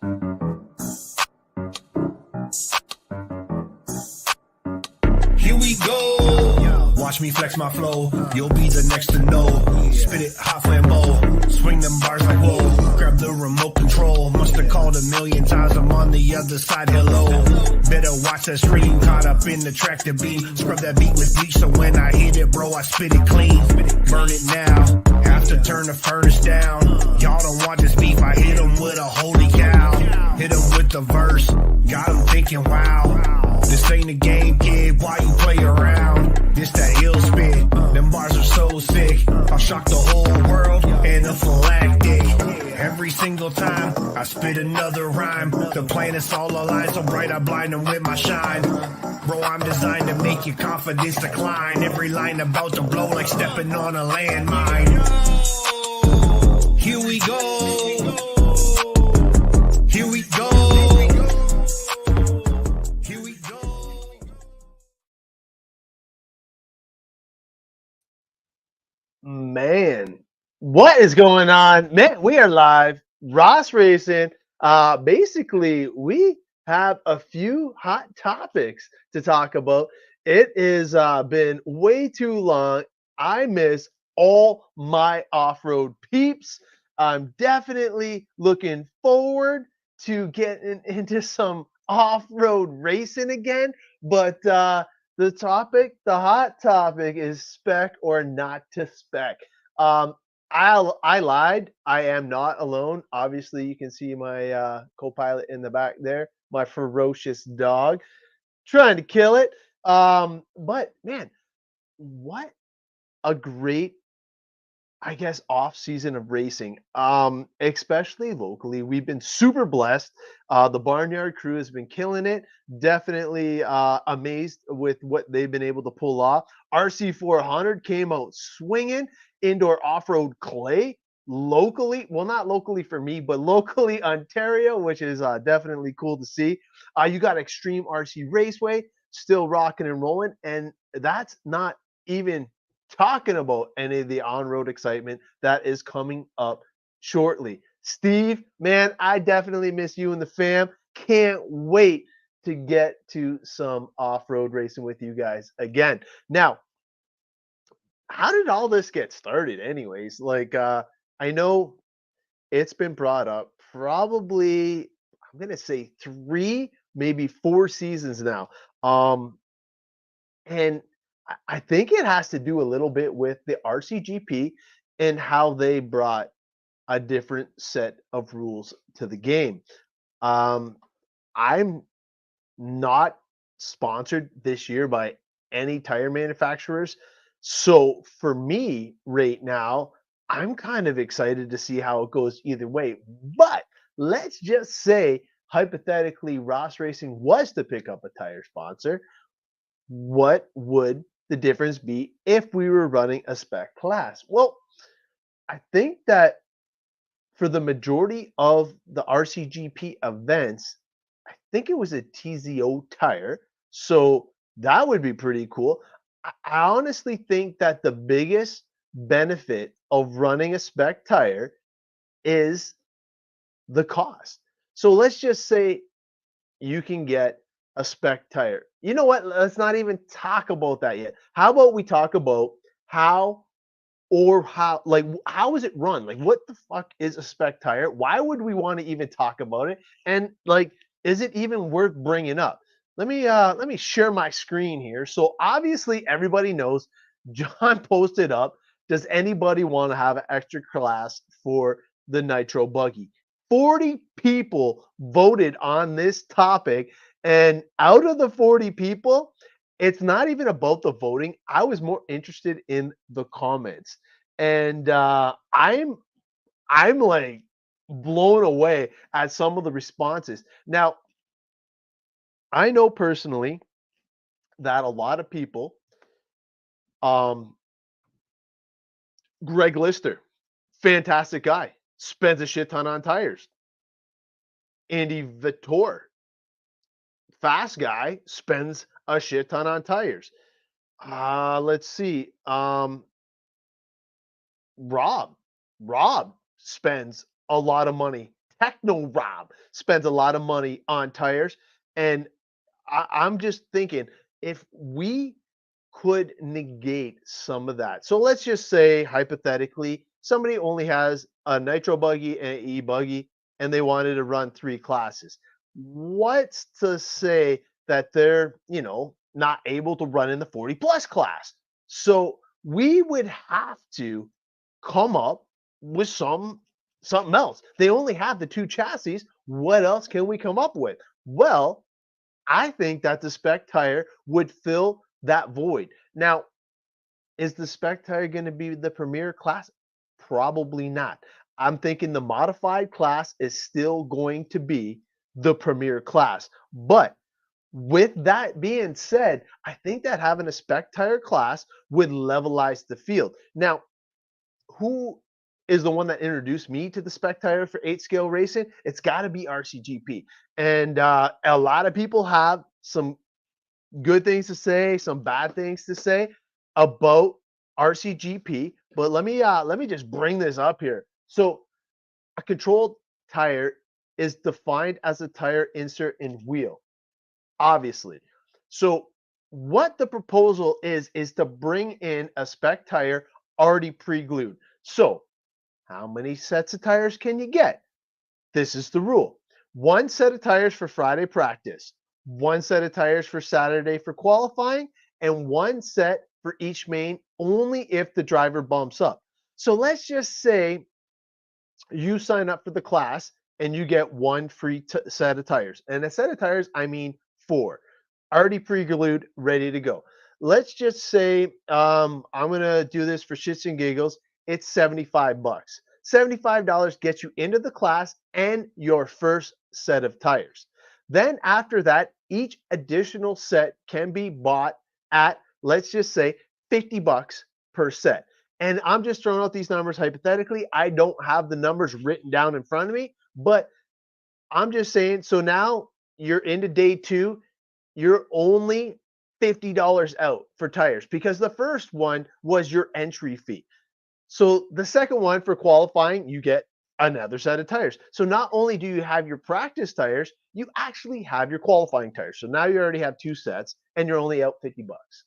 Here we go. Watch me flex my flow. You'll be the next to know. Spit it hot flambeau. Swing them bars like whoa. Grab the remote control. Must have called a million times. I'm on the other side. Hello. Better watch that stream. Caught up in the tractor beam. Scrub that beat with bleach. So when I hit it, bro, I spit it clean. Burn it now. Have to turn the furnace down. Y'all don't want this beef. I hit them with a holy cow. Hit them with the verse. Got them thinking, wow. This ain't a game, kid. Why you play around? This that ill spit. Them bars are so sick. I'll shock the whole world in a phylactic. Every single time I spit another rhyme, the planets all align so bright I blind them with my shine. Bro, I'm designed to make your confidence decline. Every line about to blow like stepping on a landmine. Here we go. Here we go. Here we go. Man, what is going on? Man, we are live. Ross Racing. Basically, we have a few hot topics to talk about. It has been way too long. I miss all my off-road peeps. I'm definitely looking forward to getting into some off-road racing again. But the hot topic is spec or not to spec. I lied. I am not alone. Obviously, you can see my co-pilot in the back there, my ferocious dog, trying to kill it. But man, what a great, I guess, off season of racing. Especially locally, we've been super blessed. The Barnyard crew has been killing it. Definitely amazed with what they've been able to pull off. RC400 came out swinging indoor off-road clay locally. Well, not locally for me, but locally Ontario, which is definitely cool to see. You got Extreme RC Raceway still rocking and rolling, and that's not even talking about any of the on-road excitement that is coming up shortly. Steve, man, I definitely miss you and the fam. Can't wait to get to some off-road racing with you guys again. Now, how did all this get started anyways? Like I know it's been brought up probably, I'm going to say 3, maybe 4 seasons now. And I think it has to do a little bit with the RCGP and how they brought a different set of rules to the game. I'm not sponsored this year by any tire manufacturers. So for me right now, I'm kind of excited to see how it goes either way. But let's just say, hypothetically, Ross Racing was to pick up a tire sponsor. What would the difference be if we were running a spec class? Well, I think that for the majority of the RCGP events, I think it was a TZO tire. So that would be pretty cool. I honestly think that the biggest benefit of running a spec tire is the cost. So let's just say you can get a spec tire. You know what? Let's not even talk about that yet. How about we talk about how how is it run? Like what the fuck is a spec tire? Why would we want to even talk about it? And like is it even worth bringing up? Let me share my screen here. So obviously everybody knows John posted up, does anybody want to have an extra class for the Nitro buggy? 40 people voted on this topic, and out of the 40 people, it's not even about the voting. I was more interested in the comments, and I'm like blown away at some of the responses. Now, I know personally that a lot of people, um, Greg Lister, fantastic guy, spends a shit ton on tires. Andy Vittor, fast guy, spends a shit ton on tires. Let's see. Rob. Rob spends a lot of money Techno Rob spends a lot of money on tires, and I'm just thinking if we could negate some of that. So let's just say hypothetically, somebody only has a nitro buggy and an e-buggy, and they wanted to run 3 classes. What's to say that they're, not able to run in the 40 plus class? So we would have to come up with something else. They only have the 2 chassis. What else can we come up with? Well, I think that the spec tire would fill that void. Now, is the spec tire going to be the premier class? Probably not. I'm thinking the modified class is still going to be the premier class. But with that being said, I think that having a spec tire class would levelize the field. Now, who is the one that introduced me to the spec tire for 8 scale racing? It's got to be RCGP. And a lot of people have some good things to say, some bad things to say about RCGP. But let me just bring this up here. So a controlled tire is defined as a tire insert in wheel, obviously. So what the proposal is to bring in a spec tire already pre-glued. So how many sets of tires can you get? This is the rule. 1 set of tires for Friday practice, 1 set of tires for Saturday for qualifying, and 1 set for each main only if the driver bumps up. So let's just say you sign up for the class and you get 1 free set of tires. And a set of tires, I mean 4, already pre-glued, ready to go. Let's just say I'm gonna do this for shits and giggles. It's 75 bucks. $75 gets you into the class and your first set of tires. Then after that, each additional set can be bought at, let's just say, 50 bucks per set. And I'm just throwing out these numbers hypothetically. I don't have the numbers written down in front of me, but I'm just saying. So now you're into day 2, you're only $50 out for tires because the first one was your entry fee. So the second one for qualifying, you get another set of tires. So not only do you have your practice tires, you actually have your qualifying tires. So now you already have 2 sets and you're only out 50 bucks.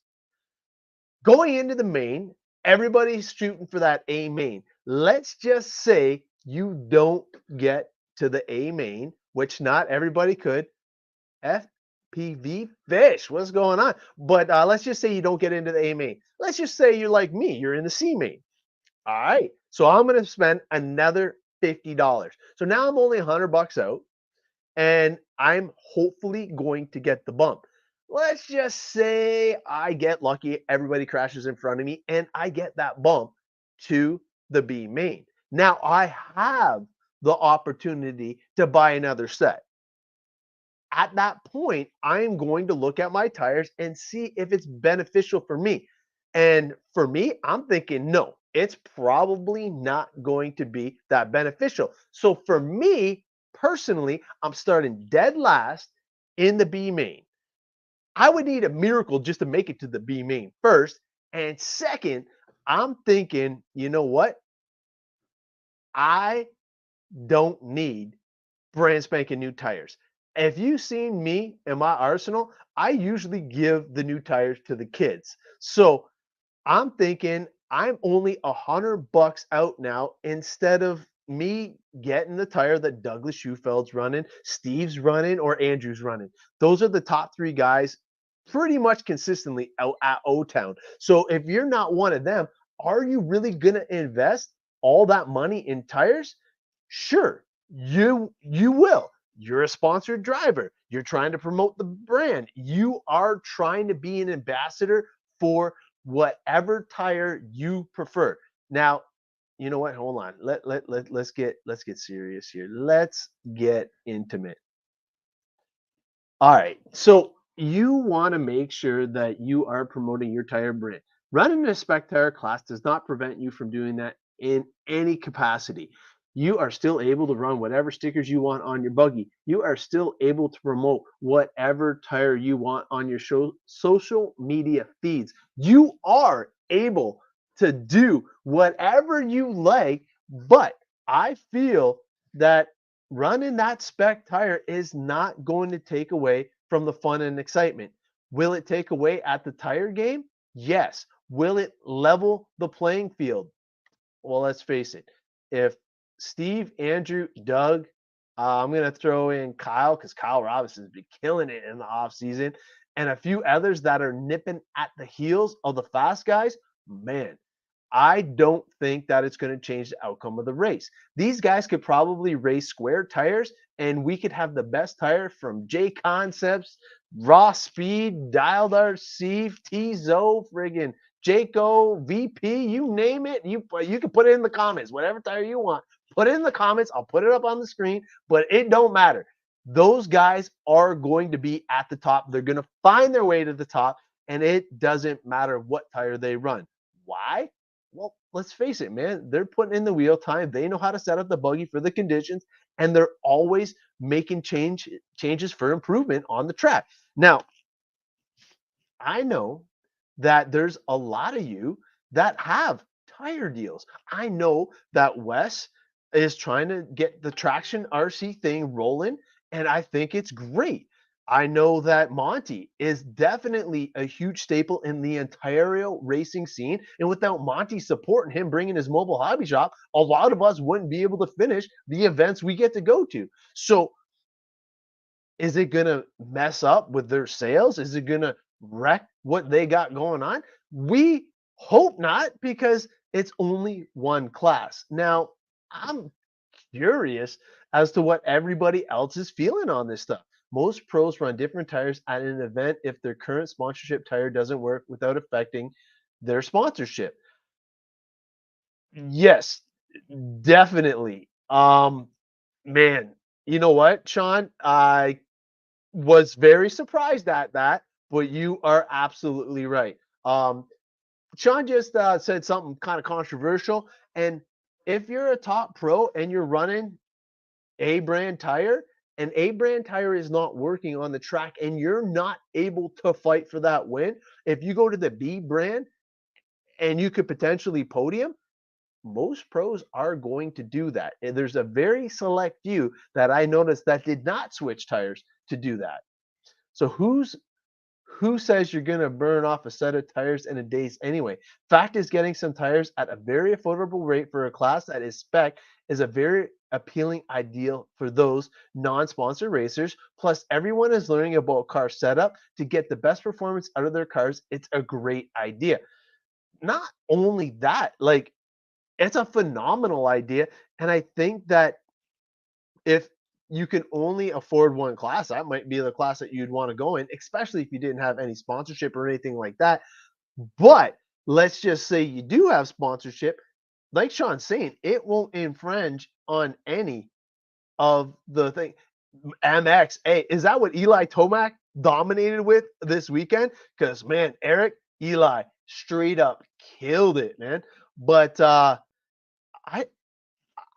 Going into the main, everybody's shooting for that A main. Let's just say you don't get to the A main, which not everybody could. FPV fish, what's going on? But let's just say you don't get into the A main. Let's just say you're like me, you're in the C main. All right, so I'm going to spend another $50. So now I'm only 100 bucks out, and I'm hopefully going to get the bump. Let's just say I get lucky, everybody crashes in front of me, and I get that bump to the B main. Now I have the opportunity to buy another set. At that point, I'm going to look at my tires and see if it's beneficial for me. And for me, I'm thinking, no, it's probably not going to be that beneficial. So for me personally, I'm starting dead last in the B main. I would need a miracle just to make it to the B main first. And second, I'm thinking, you know what? I don't need brand spanking new tires. If you've seen me in my arsenal, I usually give the new tires to the kids. So I'm thinking I'm only 100 bucks out now instead of me getting the tire that Douglas Schufeld's running, Steve's running, or Andrew's running. Those are the top 3 guys pretty much consistently out at O-Town. So if you're not one of them, are you really going to invest all that money in tires? Sure, you will. You're a sponsored driver. You're trying to promote the brand. You are trying to be an ambassador for whatever tire you prefer. Now, you know what? Hold on. Let's get serious here. Let's get intimate. All right. So you want to make sure that you are promoting your tire brand. Running a spec tire class does not prevent you from doing that in any capacity. You are still able to run whatever stickers you want on your buggy. You are still able to promote whatever tire you want on your social media feeds. You are able to do whatever you like, but I feel that running that spec tire is not going to take away from the fun and excitement. Will it take away at the tire game? Yes. Will it level the playing field? Well, let's face it. If Steve, Andrew, Doug, I'm going to throw in Kyle because Kyle Robinson's been killing it in the offseason, and a few others that are nipping at the heels of the fast guys, man, I don't think that it's going to change the outcome of the race. These guys could probably race square tires, and we could have the best tire from J Concepts, Raw Speed, Dialed RC, Tizo, friggin' Jayco, VP, you name it. You can put it in the comments, whatever tire you want. Put it in the comments. I'll put it up on the screen, but it don't matter. Those guys are going to be at the top. They're going to find their way to the top, and it doesn't matter what tire they run. Why? Well, let's face it, man. They're putting in the wheel time. They know how to set up the buggy for the conditions, and they're always making changes for improvement on the track. Now, I know that there's a lot of you that have tire deals. I know that Wes is trying to get the Traction RC thing rolling, and I think it's great. I know that Monty is definitely a huge staple in the Ontario racing scene. And without Monty's support and him bringing his mobile hobby shop, a lot of us wouldn't be able to finish the events we get to go to. So is it going to mess up with their sales? Is it going to wreck what they got going on? We hope not, because it's only one class. Now, I'm curious as to what everybody else is feeling on this stuff. Most pros run different tires at an event if their current sponsorship tire doesn't work without affecting their sponsorship. Yes, definitely. Man, you know what, Sean? I was very surprised at that, but you are absolutely right. Sean just said something kind of controversial, and if you're a top pro and you're running A brand tire, and A brand tire is not working on the track, and you're not able to fight for that win, if you go to the B brand and you could potentially podium, most pros are going to do that. And there's a very select few that I noticed that did not switch tires to do that. So who says you're going to burn off a set of tires in a days anyway? Fact is, getting some tires at a very affordable rate for a class that is spec is a very appealing ideal for those non-sponsor racers. Plus, everyone is learning about car setup to get the best performance out of their cars. It's a great idea. Not only that, like, it's a phenomenal idea. And I think that if you can only afford one class, that might be the class that you'd want to go in, especially if you didn't have any sponsorship or anything like that. But let's just say you do have sponsorship. Like Sean's saying, it won't infringe on any of the thing. MX, hey, is that what Eli Tomac dominated with this weekend? Because man, Eric, Eli straight up killed it, man. But I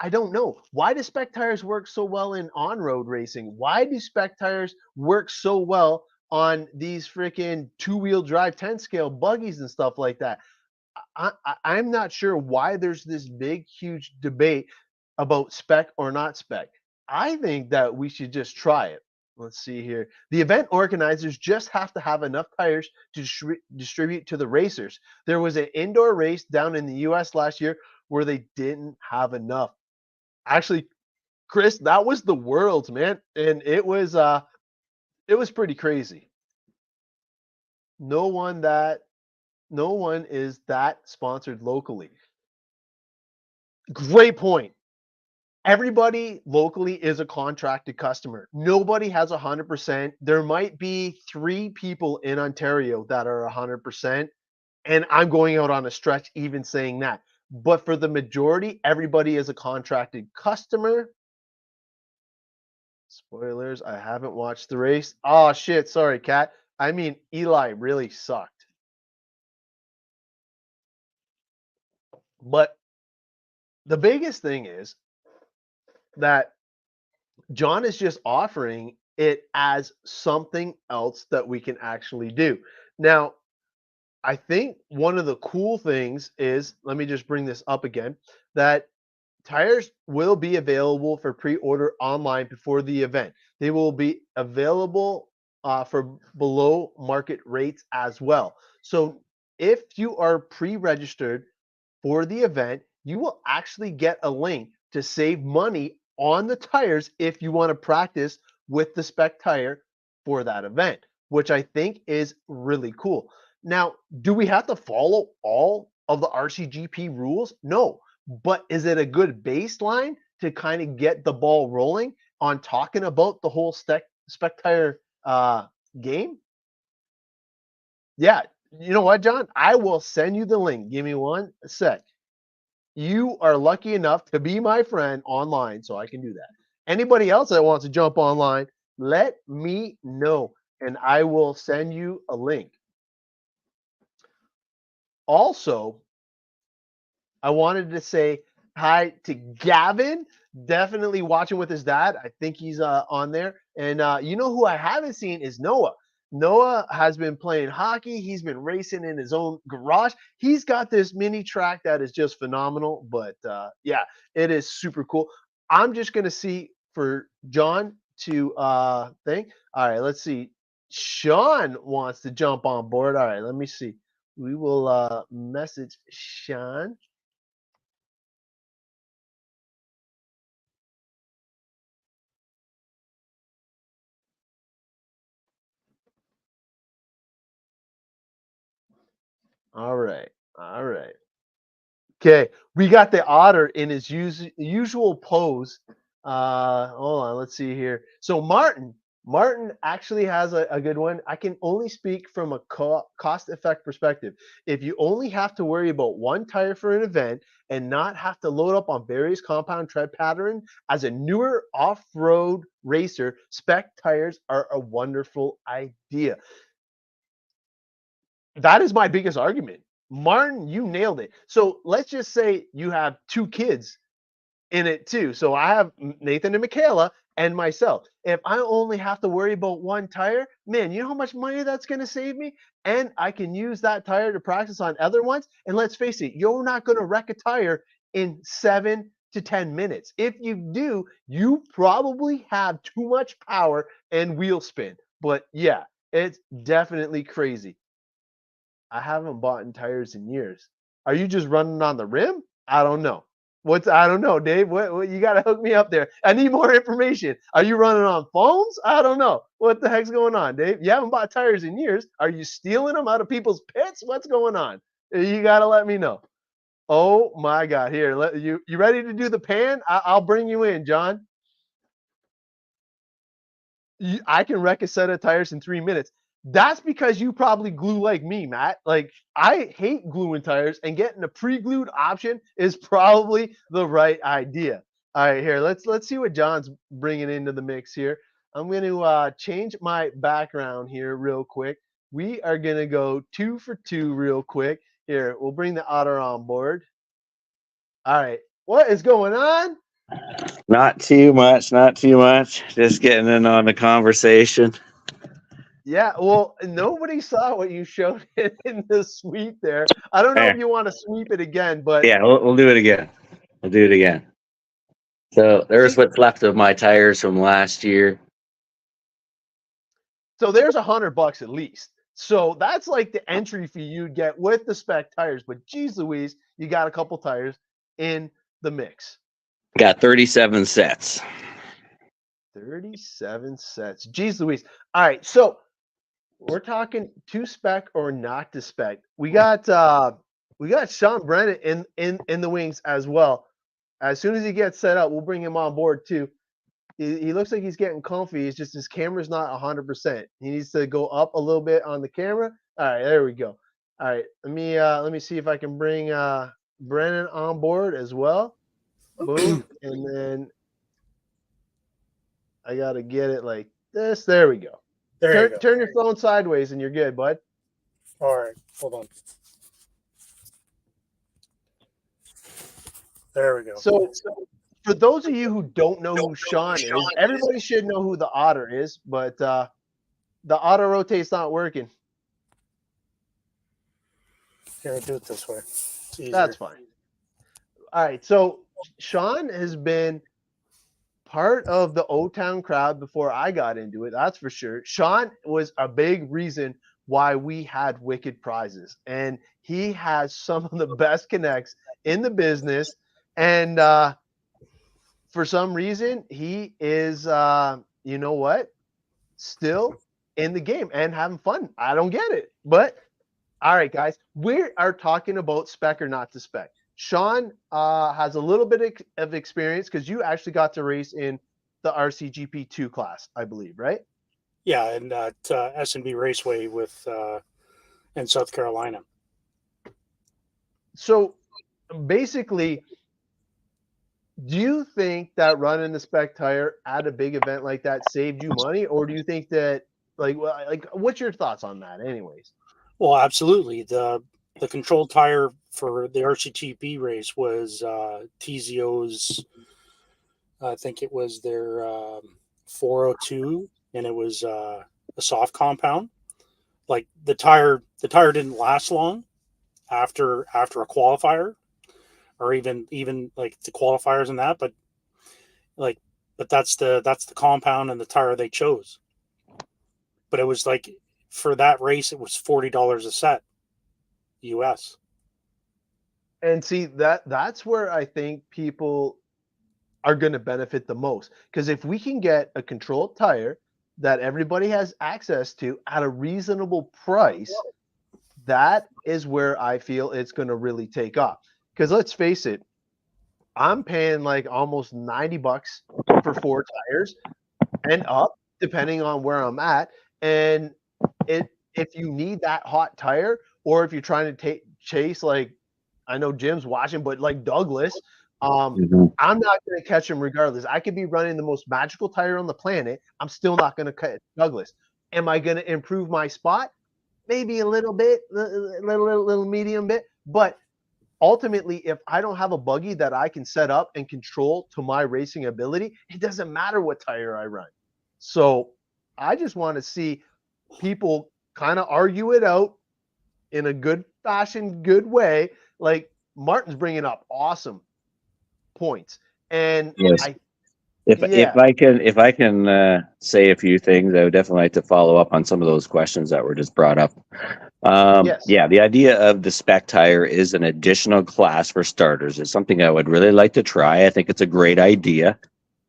I don't know. Why do spec tires work so well in on-road racing? Why do spec tires work so well on these freaking two-wheel drive 10 scale buggies and stuff like that? I'm not sure why there's this big, huge debate about spec or not spec. I think that we should just try it. Let's see here. The event organizers just have to have enough tires to distribute to the racers. There was an indoor race down in the US last year where they didn't have enough. Actually, Chris, that was the world's, man, and it was pretty crazy. No one that no one is that sponsored locally. Great point. Everybody locally is a contracted customer. Nobody has 100%. There might be 3 people in Ontario that are 100%, and I'm going out on a stretch even saying that. But for the majority, everybody is a contracted customer. Spoilers, I haven't watched the race. Oh shit, sorry, Cat. I mean, Eli really sucked. But the biggest thing is that John is just offering it as something else that we can actually do. Now, I think one of the cool things is, let me just bring this up again, that tires will be available for pre-order online before the event. They will be available for below market rates as well. So if you are pre-registered for the event, you will actually get a link to save money on the tires if you want to practice with the spec tire for that event, which I think is really cool. Now, do we have to follow all of the RCGP rules? No, but is it a good baseline to kind of get the ball rolling on talking about the whole spec tire game? Yeah, you know what, John? I will send you the link. Give me one sec. You are lucky enough to be my friend online, so I can do that. Anybody else that wants to jump online, let me know, and I will send you a link. Also, I wanted to say hi to Gavin. Definitely watching with his dad. I think he's on there. And you know who I haven't seen is Noah. Noah has been playing hockey. He's been racing in his own garage. He's got this mini track that is just phenomenal. But yeah, it is super cool. I'm just gonna see for John to think. All right, let's see. Sean wants to jump on board. All right, let me see. We will message Sean. All right. All right. Okay. We got the otter in his usual pose. Hold on. Let's see here. So Martin actually has a good one. I can only speak from a cost effect perspective. If you only have to worry about one tire for an event and not have to load up on various compound tread pattern, as a newer off-road racer, spec tires are a wonderful idea. That is my biggest argument. Martin, you nailed it. So let's just say you have two kids in it too. So I have Nathan and Michaela and myself. If I only have to worry about one tire, man, you know how much money that's going to save me? And I can use that tire to practice on other ones. And let's face it, you're not going to wreck a tire in 7 to 10 minutes. If you do, you probably have too much power and wheel spin. But yeah, it's definitely crazy. I haven't bought in tires in years. Are you just running on the rim? I don't know. I don't know, Dave. What you got to hook me up there. I need more information. Are you running on foams? I don't know. What the heck's going on, Dave? You haven't bought tires in years. Are you stealing them out of people's pits? What's going on? You got to let me know. Oh my God. Here, you ready to do the pan? I'll bring you in, John. I can wreck a set of tires in 3 minutes. That's because you probably glue like me, Matt. Like I hate gluing tires, and getting a pre-glued option is probably the right idea. All right, here let's see what John's bringing into the mix here. I'm going to change my background here real quick. We are going to go 2 for 2 real quick. Here, we'll bring the otter on board. All right, what is going on? Not too much, not too much. Just getting in on the conversation. Yeah, well, nobody saw what you showed in the sweep there. I don't know if you want to sweep it again, but yeah, we'll do it again. We'll do it again. So there's what's left of my tires from last year. So there's $100 at least. So that's like the entry fee you'd get with the spec tires. But geez Louise, you got a couple tires in the mix. Got 37 sets. 37 sets. Geez Louise. All right, so we're talking to spec or not to spec. We got Sean Brennan in the wings as well. As soon as he gets set up, we'll bring him on board too. He looks like he's getting comfy. It's just his camera's not 100%. He needs to go up a little bit on the camera. All right, there we go. All right, let me see if I can bring Brennan on board as well. Boom, and then I gotta get it like this. There we go. Turn your phone sideways and you're good, bud. All right, hold on. There we go. So for those of you who don't know who Sean is, everybody should know who the otter is, but the auto rotate's not working. Here, do it this way. That's fine. All right, so Sean has been part of the O-Town crowd before I got into it. That's for sure. Sean was a big reason why we had Wicked Prizes, and he has some of the best connects in the business. And for some reason, he is, you know what, still in the game and having fun. I don't get it, but all right, guys, we are talking about spec or not to spec. Sean has a little bit of experience because you actually got to race in the RCGP2 class, I believe, right? Yeah, and at S&B Raceway with in South Carolina. So basically, do you think that running the spec tire at a big event like that saved you money, or do you think that like what's your thoughts on that, anyways? Well, absolutely. The controlled tire for the RCGP race was TZO's. I think it was their 402, and it was a soft compound. Like the tire didn't last long after a qualifier, or even like the qualifiers and that. But that's the compound and the tire they chose. But it was like for that race, it was $40 a set, US. And see that's where I think people are going to benefit the most, because if we can get a controlled tire that everybody has access to at a reasonable price, that is where I feel it's going to really take off. Because let's face it, I'm paying like almost $90 for 4 tires and up, depending on where I'm at. And if you need that hot tire, or if you're trying to chase, like, I know Jim's watching, but like Douglas, I'm not going to catch him regardless. I could be running the most magical tire on the planet. I'm still not going to catch Douglas. Am I going to improve my spot? Maybe a little bit, little medium bit. But ultimately, if I don't have a buggy that I can set up and control to my racing ability, it doesn't matter what tire I run. So I just want to see people kind of argue it out in a good fashion, good way. Like Martin's bringing up awesome points. And yes. If I can say a few things, I would definitely like to follow up on some of those questions that were just brought up. Yes. Yeah, the idea of the spec tire is an additional class for starters. It's something I would really like to try. I think it's a great idea.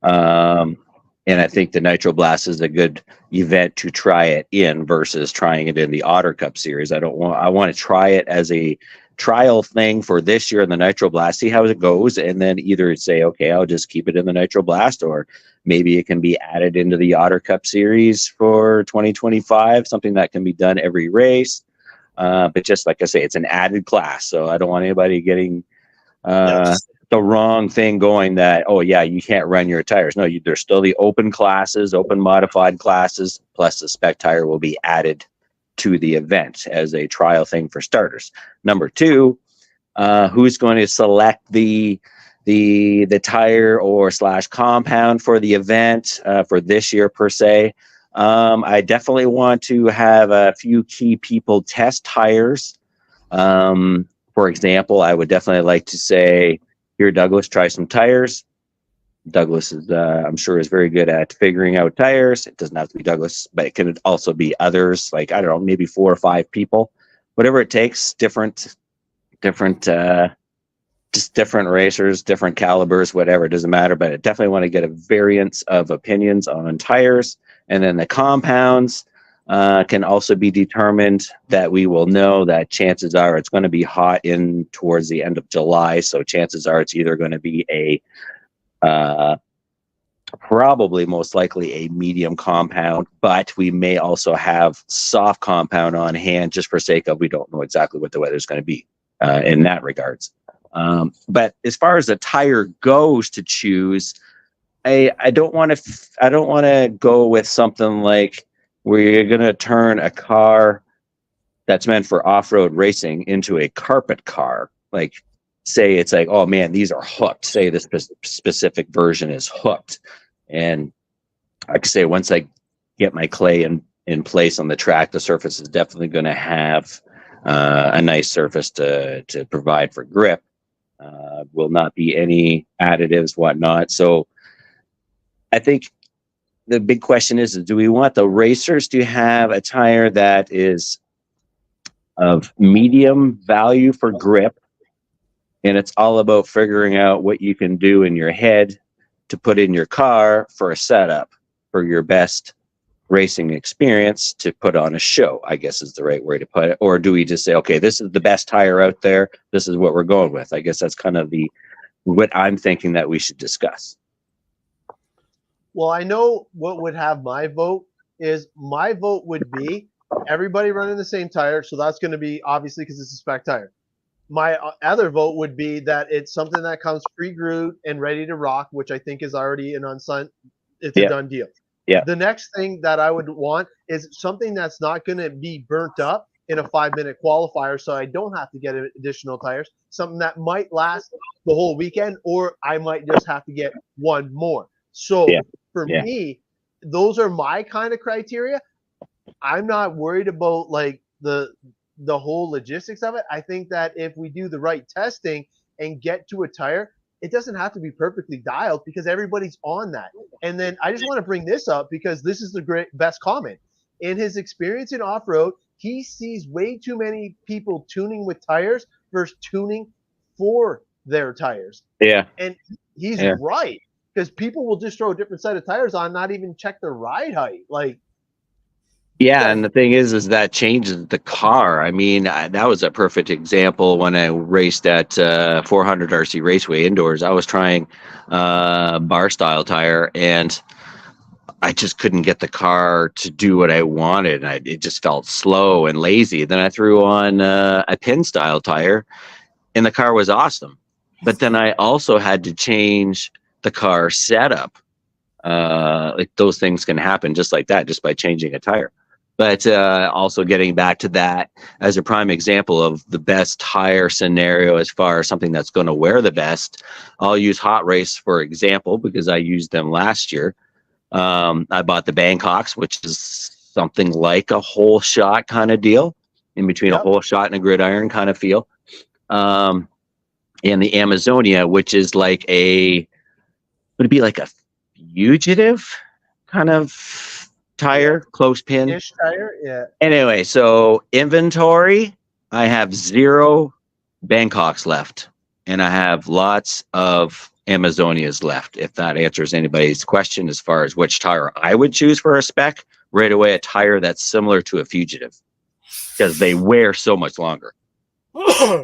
And I think the Nitro Blast is a good event to try it in versus trying it in the Otter Cup series. I want to try it as a trial thing for this year in the Nitro Blast, see how it goes, and then either say, okay, I'll just keep it in the Nitro Blast, or maybe it can be added into the Otter Cup series for 2025, something that can be done every race. But just like I say, it's an added class, so I don't want anybody getting the wrong thing going that, oh yeah, you can't run your tires. No, there's still the open classes, open modified classes, plus the spec tire will be added to the event as a trial thing for starters. Number two, who's going to select the tire or / compound for the event for this year per se? I definitely want to have a few key people test tires. For example, I would definitely like to say, here, Douglas, try some tires. Douglas is, I'm sure, is very good at figuring out tires. It doesn't have to be Douglas, but it can also be others, like, I don't know, maybe 4 or 5 people, whatever it takes, different racers, different calibers, whatever, it doesn't matter. But I definitely want to get a variance of opinions on tires. And then the compounds can also be determined, that we will know that chances are it's going to be hot in towards the end of July. So chances are it's either going to be a probably most likely a medium compound, but we may also have soft compound on hand just for sake of, we don't know exactly what the weather's going to be in that regards. But as far as the tire goes to choose, I don't want to go with something like where you're going to turn a car that's meant for off-road racing into a carpet car. Like, say it's like, oh man, these are hooked. Say this specific version is hooked. And I could say, once I get my clay in place on the track, the surface is definitely going to have a nice surface to provide for grip. Will not be any additives, whatnot. So I think the big question is, do we want the racers to have a tire that is of medium value for grip, and it's all about figuring out what you can do in your head to put in your car for a setup for your best racing experience to put on a show, I guess is the right way to put it? Or do we just say, okay, this is the best tire out there, this is what we're going with? I guess that's kind of what I'm thinking that we should discuss. Well, I know what would have my vote is my vote would be everybody running the same tire. So that's going to be obviously because it's a spec tire. My other vote would be that it's something that comes pre-grooved and ready to rock, which I think is already an unsigned. It's a done deal. Yeah. The next thing that I would want is something that's not going to be burnt up in a 5-minute qualifier, so I don't have to get additional tires. Something that might last the whole weekend, or I might just have to get one more. So for me, those are my kind of criteria. I'm not worried about like the whole logistics of it. I think that if we do the right testing and get to a tire, it doesn't have to be perfectly dialed because everybody's on that. And then I just want to bring this up because this is the best comment. In his experience in off-road, he sees way too many people tuning with tires versus tuning for their tires. Yeah. And he's right, because people will just throw a different set of tires on, not even check their ride height. Like, yeah, and the thing is that changes the car. I mean, that was a perfect example when I raced at 400 RC Raceway indoors. I was trying bar style tire, and I just couldn't get the car to do what I wanted. It just felt slow and lazy. Then I threw on a pin style tire, and the car was awesome. But then I also had to change the car setup. Like those things can happen just like that, just by changing a tire. But also getting back to that as a prime example of the best tire scenario as far as something that's going to wear the best, I'll use Hot Race for example because I used them last year. I bought the Bangkoks, which is something like a whole shot kind of deal, in between a whole shot and a gridiron kind of feel. And the Amazonia, which is like would it be like a fugitive kind of tire, close pin ish tire? Yeah. Anyway, so inventory, I have 0 Bangkoks left, and I have lots of Amazonias left. If that answers anybody's question as far as which tire I would choose for a spec, right away a tire that's similar to a fugitive because they wear so much longer.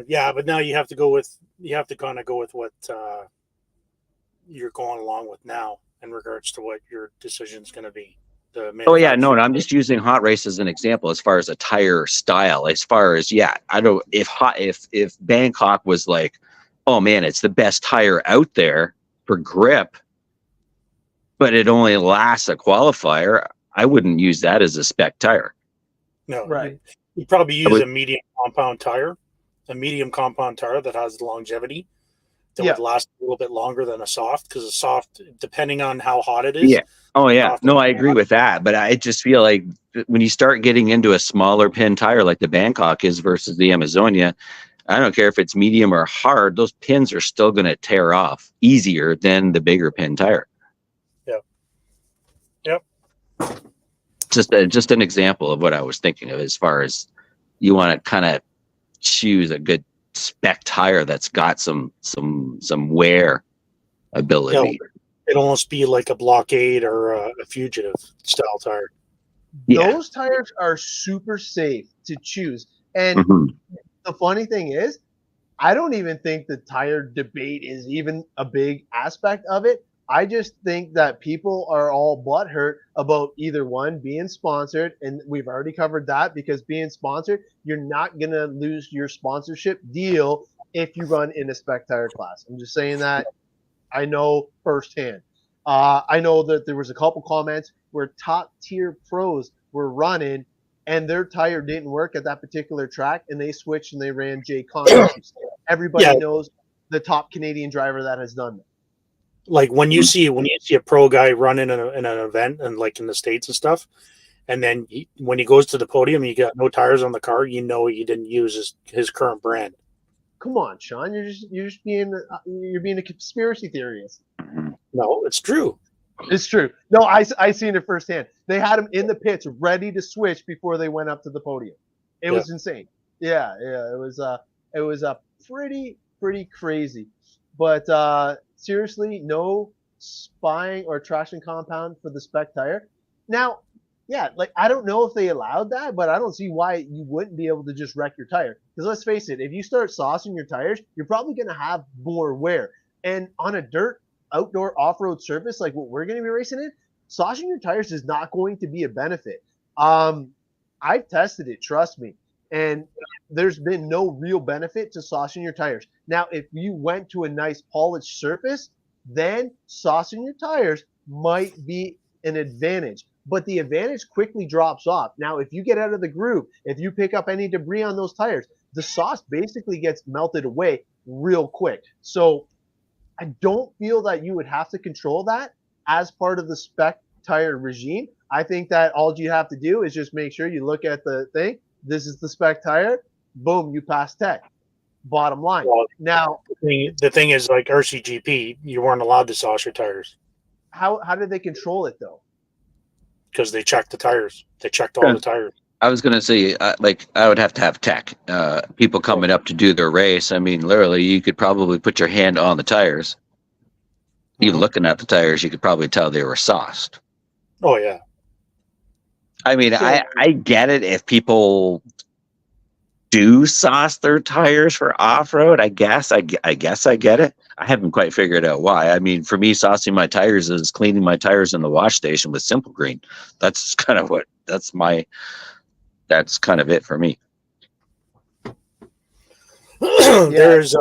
Yeah, but now you have to kind of go with what you're going along with now in regards to what your decision's going to be. Oh yeah, no, I'm just using Hot Race as an example as far as a tire style. As far as I don't if Bangkok was like, oh man, it's the best tire out there for grip, but it only lasts a qualifier, I wouldn't use that as a spec tire. No, right. You'd probably use a medium compound tire that has longevity that would last a little bit longer than a soft, because a soft, depending on how hot it is. Yeah. Oh yeah. No, I agree with that. But I just feel like when you start getting into a smaller pin tire like the Bangkok is versus the Amazonia, I don't care if it's medium or hard, those pins are still going to tear off easier than the bigger pin tire. Yep. Just an example of what I was thinking of as far as you want to kind of choose a good spec tire that's got some wear ability. It'd almost be like a Blockade or a Fugitive style tire. Those tires are super safe to choose. And the funny thing is, I don't even think the tire debate is even a big aspect of it. I just think that people are all butthurt about either one being sponsored, and we've already covered that, because being sponsored, you're not going to lose your sponsorship deal if you run in a spec tire class. I'm just saying that. I know firsthand. I know that there was a couple comments where top tier pros were running and their tire didn't work at that particular track, and they switched and they ran Jay Connors. Everybody knows the top Canadian driver that has done that. Like when you see a pro guy run in an event, and like in the States and stuff, and then when he goes to the podium, you got no tires on the car, you know he didn't use his current brand. Come on, Sean, you're just being you're being a conspiracy theorist. No, it's true. It's true. No, I seen it firsthand. They had him in the pits ready to switch before they went up to the podium. It was insane. Yeah, it was pretty crazy. But seriously, no spying or traction compound for the spec tire. Now, yeah, like I don't know if they allowed that, but I don't see why you wouldn't be able to just wreck your tire. Because let's face it, if you start saucing your tires, you're probably going to have more wear. And on a dirt outdoor off-road surface like what we're going to be racing in, saucing your tires is not going to be a benefit. I've tested it, trust me, and there's been no real benefit to saucing your tires. Now, if you went to a nice polished surface, then saucing your tires might be an advantage, but the advantage quickly drops off. Now, if you get out of the groove, if you pick up any debris on those tires, the sauce basically gets melted away real quick. So I don't feel that you would have to control that as part of the spec tire regime. I think that all you have to do is just make sure you look at the thing. This is the spec tire. Boom, you pass tech. Bottom line. Well, now, the thing is, like RCGP, you weren't allowed to sauce your tires how did they control it though? because they checked the tires. They checked all the tires. I was going to say, I would have to have tech. People coming up to do their race. I mean, literally, you could probably put your hand on the tires. Even looking at the tires, you could probably tell they were sauced. Oh yeah. I mean, I get it if people do sauce their tires for off-road. I guess I get it. I haven't quite figured out why. I mean, for me, saucing my tires is cleaning my tires in the wash station with Simple Green. That's kind of it for me. There's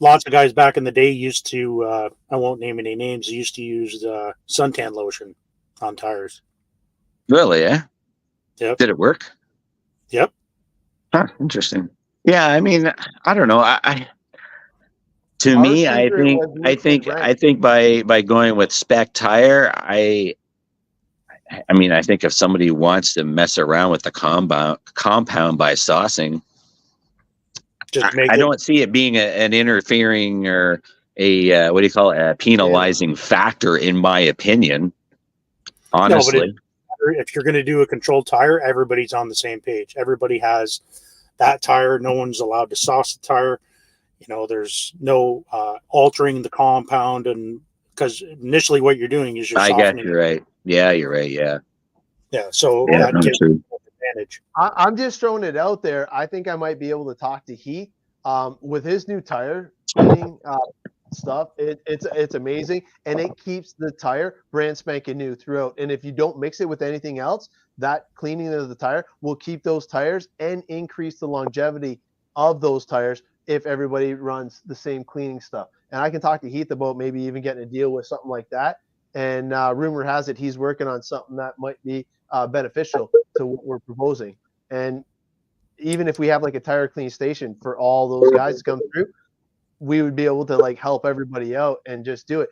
lots of guys back in the day used to, I won't name any names, used to use suntan lotion on tires. Really, eh? Yep. Did it work? Yep. Huh, interesting. Yeah, I mean, I don't know. I think by going with spec tire, I mean, I think if somebody wants to mess around with the compound by saucing, I don't see it being an interfering or a a penalizing factor, in my opinion. Honestly, no, but if you're going to do a controlled tire, everybody's on the same page. Everybody has that tire. No one's allowed to sauce the tire. You know, there's no altering the compound, and because initially what you're doing is you're I softening. guess you're right. Yeah, you're right. Yeah. Yeah. So Yeah, that gives true. you an advantage. I'm just throwing it out there. I think I might be able to talk to Heath with his new tire cleaning stuff. It's amazing, and it keeps the tire brand spanking new throughout. And if you don't mix it with anything else, that cleaning of the tire will keep those tires and increase the longevity of those tires if everybody runs the same cleaning stuff. And I can talk to Heath about maybe even getting a deal with something like that. And rumor has it he's working on something that might be beneficial to what we're proposing. And even if we have like a tire clean station for all those guys to come through, we would be able to like help everybody out and just do it.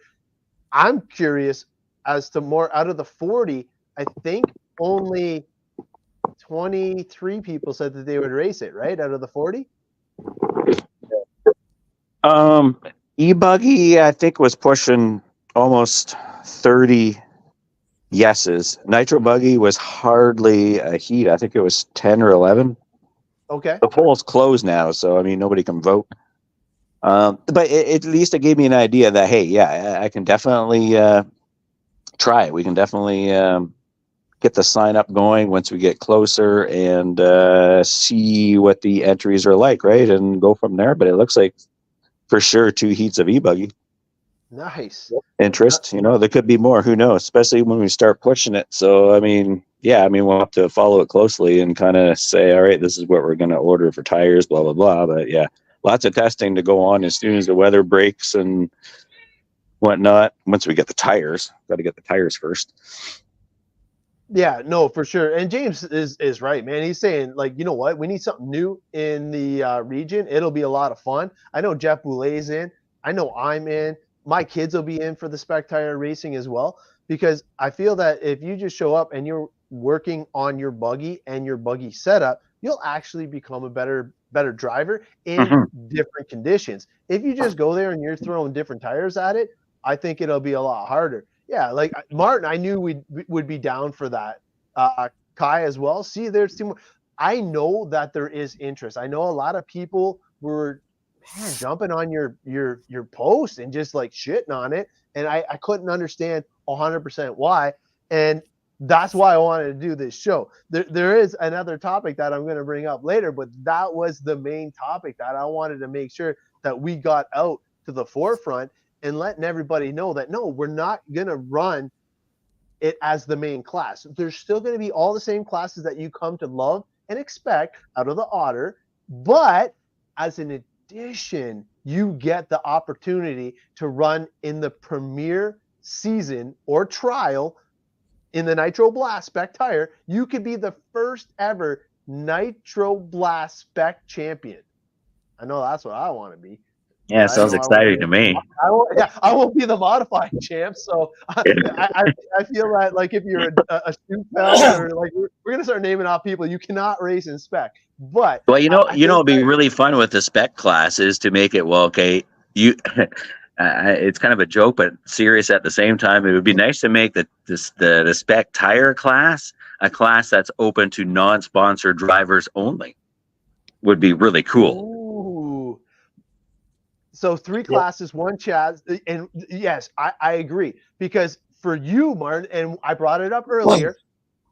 I'm curious as to more out of the 40, I think only 23 people said that they would race it, right? Out of the 40? E-Buggy, I think, was pushing almost 30 yeses. Nitro Buggy was hardly a heat. I think it was 10 or 11. Okay. The poll's closed now, so I mean, nobody can vote. But at least it gave me an idea that, hey, yeah, I can definitely try it. We can definitely get the sign up going once we get closer and see what the entries are like, right? And go from there. But it looks like for sure 2 heats of E-Buggy. Nice. Interest, you know, there could be more. Who knows? Especially when we start pushing it. So, I mean, yeah, I mean, we'll have to follow it closely and kind of say, all right, this is what we're going to order for tires, blah, blah, blah. But yeah, lots of testing to go on as soon as the weather breaks and whatnot. Once we get the tires, got to get the tires first. Yeah, no, for sure. And James is right, man. He's saying, like, you know what? We need something new in the region. It'll be a lot of fun. I know Jeff Boulet's in. I know I'm in. My kids will be in for the spec tire racing as well, because I feel that if you just show up and you're working on your buggy and your buggy setup, you'll actually become a better better driver in different conditions. If you just go there and you're throwing different tires at it, I think it'll be a lot harder. Yeah, like Martin, I knew we would be down for that. Kai as well. See, there's 2 more. I know that there is interest. I know a lot of people were jumping on your post and just like shitting on it, and I couldn't understand 100% why. And that's why I wanted to do this show. There is another topic that I'm going to bring up later, but that was the main topic that I wanted to make sure that we got out to the forefront and letting everybody know that no, we're not going to run it as the main class. There's still going to be all the same classes that you come to love and expect out of the Otter, but as an addition, you get the opportunity to run in the premier season or trial in the Nitro Blast Spec tire. You could be the first ever Nitro Blast Spec champion. I know that's what I want to be. Yeah, sounds exciting to me. I won't be the modified champ, so I feel that like if you're a shoot belt or like we're gonna start naming off people, you cannot race in spec. But well, it'd be really fun with the spec class is to make it it's kind of a joke but serious at the same time. It would be nice to make the spec tire class a class that's open to non-sponsored drivers only. Would be really cool. Ooh. So 3 classes, 1 Chaz, and yes, I agree, because for you, Martin, and I brought it up earlier,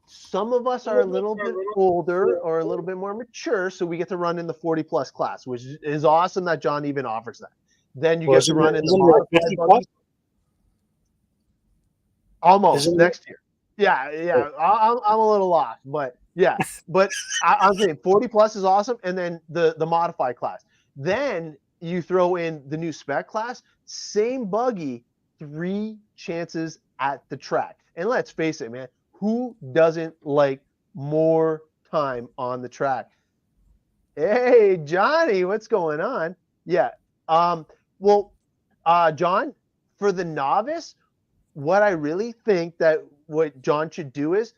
some of us are a little bit older or a little bit more mature, so we get to run in the 40+ class, which is awesome that John even offers that. Then you get to run in the 50+? Almost next year. Yeah. I'm a little off, but yeah. But I'm saying 40+ is awesome, and then the modified class. Then you throw in the new spec class, same buggy, 3 chances at the track. And let's face it, man, who doesn't like more time on the track? Hey, Johnny, what's going on? Yeah. John, for the novice, what I really think that what John should do is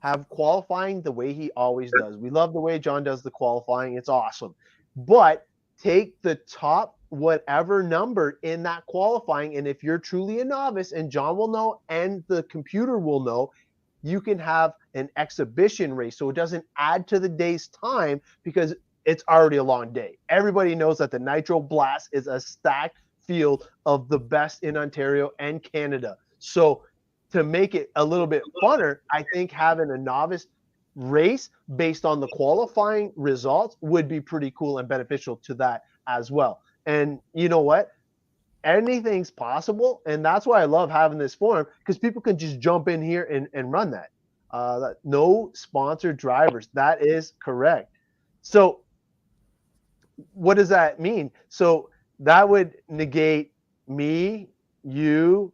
have qualifying the way he always does. We love the way John does the qualifying. It's awesome. But take the top whatever number in that qualifying, and if you're truly a novice, and John will know and the computer will know, you can have an exhibition race so it doesn't add to the day's time because it's already a long day. Everybody knows that the Nitro Blast is a stacked field of the best in Ontario and Canada. So to make it a little bit funner, I think having a novice race based on the qualifying results would be pretty cool and beneficial to that as well. And you know what? Anything's possible, and that's why I love having this forum, because people can just jump in here and run that. No sponsored drivers. That is correct. So what does that mean? So that would negate me, you,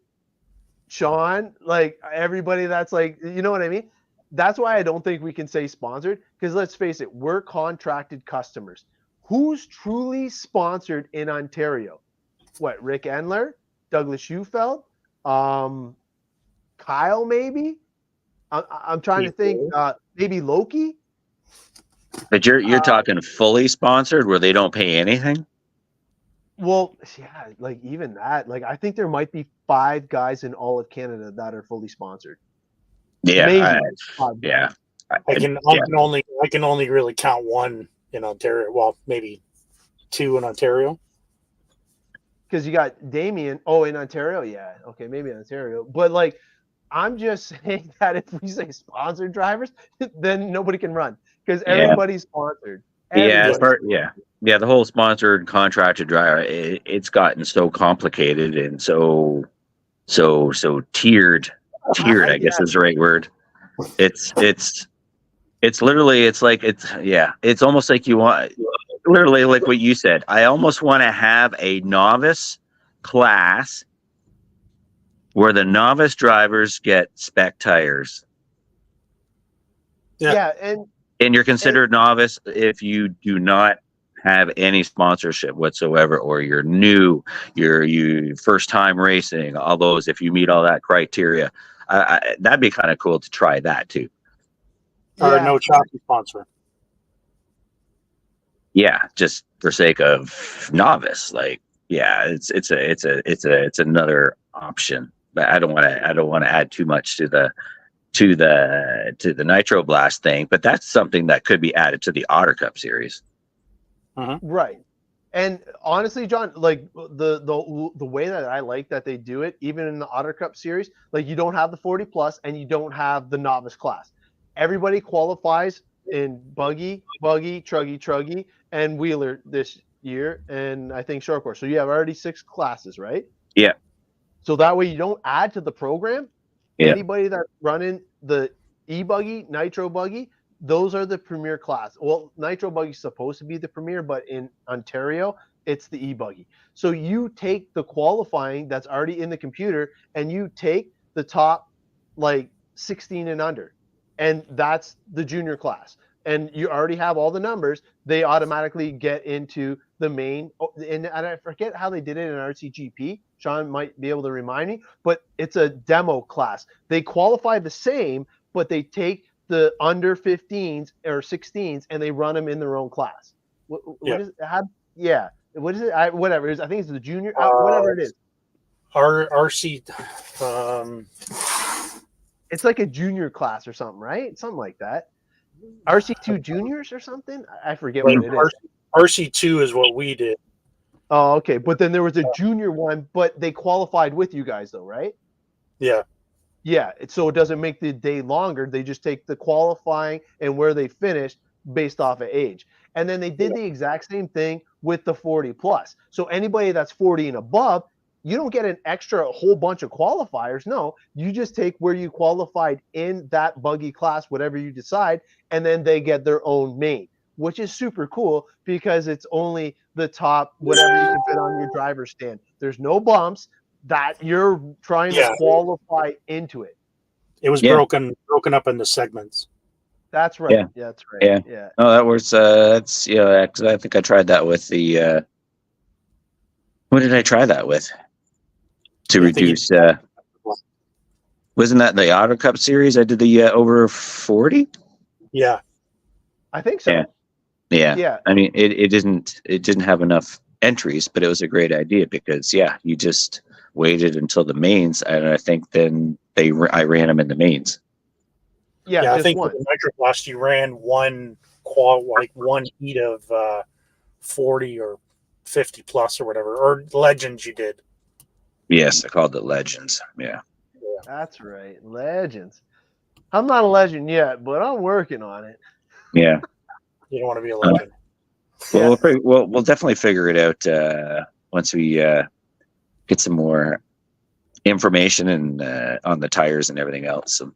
Sean, like everybody that's like, you know what I mean? That's why I don't think we can say sponsored, because let's face it, we're contracted customers. Who's truly sponsored in Ontario? What, Rick Endler, Douglas Schufeld, Kyle maybe? I'm trying to think, maybe Loki? But you're talking fully sponsored where they don't pay anything? Well, yeah, like even that, like I think there might be 5 guys in all of Canada that are fully sponsored. Yeah, I can only really count 1 in Ontario. Well, maybe 2 in Ontario. Because you got Damien. Oh, in Ontario, yeah. Okay, maybe in Ontario. But like, I'm just saying that if we say sponsored drivers, then nobody can run because everybody's sponsored. Yeah, the whole sponsored contracted driver, it's gotten so complicated and so tiered. I guess is the right word. It's literally, it's almost like you want, literally like what you said. I almost want to have a novice class where the novice drivers get spec tires. Yeah, and you're considered novice if you do not have any sponsorship whatsoever, or you're new, you first time racing, all those, if you meet all that criteria. That'd be kind of cool to try that too. Or no chocolate sponsor. Yeah, just for sake of novice, like yeah, it's another option. But I don't want to add too much to the Nitro Blast thing. But that's something that could be added to the Otter Cup series. Right. And honestly, John, like the way that I like that they do it, even in the Otter Cup series, like you don't have the 40 plus and you don't have the novice class. Everybody qualifies in buggy, truggy, and wheeler this year, and I think short course. So you have already 6 classes, right? Yeah. So that way you don't add to the program. Yeah. Anybody that's running the e-buggy, nitro buggy, those are the premier class. Well, nitro buggy is supposed to be the premier, but in Ontario, it's the e-buggy. So you take the qualifying that's already in the computer and you take the top like 16 and under. And that's the junior class. And you already have all the numbers. They automatically get into the main. And I forget how they did it in RCGP. Sean might be able to remind me, but it's a demo class. They qualify the same, but they take the under 15s or 16s and they run them in their own class. What is how? Yeah, what is it? Whatever it is. I think it's the junior. Whatever it is. RC. It's like a junior class or something, right? Something like that. RC2 juniors or something. I forget what it is. RC2 is what we did. Oh, okay. But then there was a junior one, but they qualified with you guys though, right? Yeah. Yeah. So it doesn't make the day longer. They just take the qualifying and where they finished based off of age. And then they did the exact same thing with the 40 plus. So anybody that's 40 and above, you don't get an extra whole bunch of qualifiers. No, you just take where you qualified in that buggy class, whatever you decide, and then they get their own main, which is super cool because it's only the top, whatever you can fit on your driver's stand. There's no bumps that you're trying to qualify into it. It was broken up into segments. That's right. Yeah, that's right. Yeah. No, that was that's because I think I tried that with the what did I try that with? To reduce wasn't that the Otter Cup series? I did the over 40? Yeah. I think so. Yeah. I mean it didn't have enough entries, but it was a great idea because you just waited until the mains, and I think then I ran them in the mains. Yeah, I think with the Nitro Blast you ran one heat of 40 or 50 plus or whatever, or Legends you did. Yes, I called it Legends. Yeah. That's right. Legends. I'm not a legend yet, but I'm working on it. Yeah. You don't want to be a legend. Well, we'll definitely figure it out once we get some more information and on the tires and everything else. So.